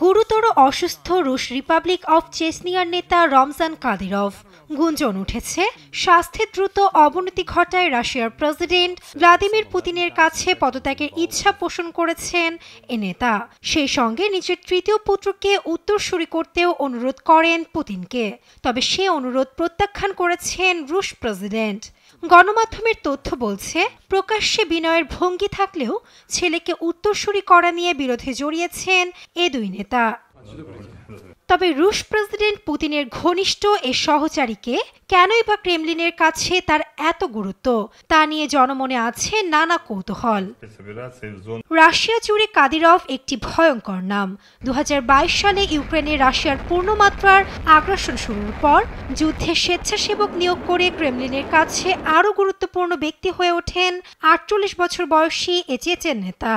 গুরুতর অসুস্থ রুশ রিপাবলিক অফ চেচনিয়ার নেতা রমজান কাদিরভ। গুঞ্জন উঠেছে স্বাস্থ্যে দ্রুত অবনতি ঘটায় রাশিয়ার প্রেসিডেন্ট ভ্লাদিমির পুতিনের কাছে পদত্যাগের ইচ্ছা পোষণ করেছেন এ নেতা। সেই সঙ্গে নিজের তৃতীয় পুত্রকে উত্তরসূরি করতেও অনুরোধ করেন পুতিনকে। তবে সে অনুরোধ প্রত্যাখ্যান করেছেন রুশ প্রেসিডেন্ট। গণমাধ্যমের তথ্য বলছে, প্রকাশ্যে বিনয়ের ভঙ্গি থাকলেও ছেলেকে উত্তরসূরি করা নিয়ে বিরোধে জড়িয়েছেন এ দুই নেতা। তবে রুশ প্রেসিডেন্ট পুতিনের ঘনিষ্ঠ এ সহচারীকে কেনই বা ক্রেমলিনের কাছে তার এত গুরুত্ব, তা নিয়ে জনমনে আছে নানা কৌতূহল। রাশিয়া জুড়ে কাদিরভ একটি ভয়ঙ্কর নাম। 2022 সালে ইউক্রেনে রাশিয়ার পূর্ণমাত্রার আগ্রাসন শুরুর পর যুদ্ধে স্বেচ্ছাসেবক নিয়োগ করে ক্রেমলিনের কাছে আরও গুরুত্বপূর্ণ ব্যক্তি হয়ে ওঠেন 48 বছর বয়সী এ চেচেন নেতা।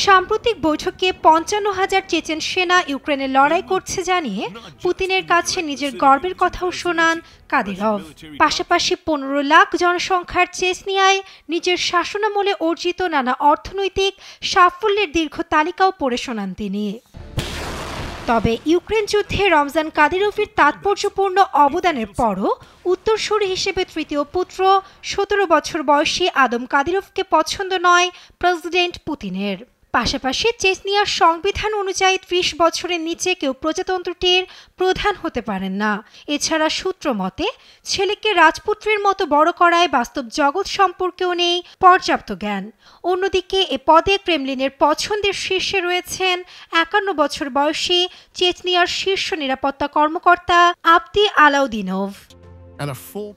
সাম্প্রতিক বৈঠকে 55,000 চেচেন সেনা ইউক্রেনে লড়াই করছে জানিয়ে পুতিনের কাছে নিজের গর্বের কথাও শোনান কাদিরভ। পাশাপাশি 15 লাখ জনসংখ্যার চেচনিয়ায় নিজের শাসনামলে অর্জিত নানা অর্থনৈতিক সাফল্যের দীর্ঘ তালিকাও পড়ে শোনান তিনি। তবে ইউক্রেন যুদ্ধে রমজান কাদিরভের তাৎপর্যপূর্ণ অবদানের পরও উত্তরসূরি হিসেবে তৃতীয় পুত্র 17 বছর বয়সী আদম কাদিরভকে পছন্দ নয় প্রেসিডেন্ট পুতিনের। পাশাপাশি চেচনিয়ার সংবিধান অনুযায়ী 30 বছরের নিচে কেউ প্রজাতন্ত্রটির প্রধান হতে পারেন না। এছাড়া সূত্র মতে ছেলেকে রাজপুত্রের মতো বড় করায় বাস্তব জগৎ সম্পর্কেও নেই পর্যাপ্ত জ্ঞান। অন্যদিকে এ পদে ক্রেমলিনের পছন্দের শীর্ষে রয়েছেন 51 বছর বয়সী চেচনিয়ার শীর্ষ নিরাপত্তা কর্মকর্তা আবদি আলাউদ্দিনভ।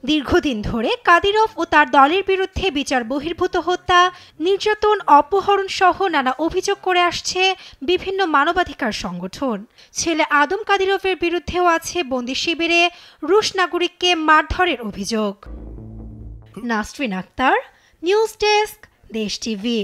দীর্ঘদিন ধরে কাদিরভ ও তার দলের বিরুদ্ধে বিচার বহির্ভূত হত্যা, নির্যাতন, অপহরণ সহ নানা অভিযোগ করে আসছে বিভিন্ন মানবাধিকার সংগঠন। ছেলে আদম কাদিরভের বিরুদ্ধেও আছে বন্দি শিবিরে রুশ নাগরিককে মারধরের অভিযোগ। নাসরিন আক্তার, নিউজ ডেস্ক, দেশ টিভি।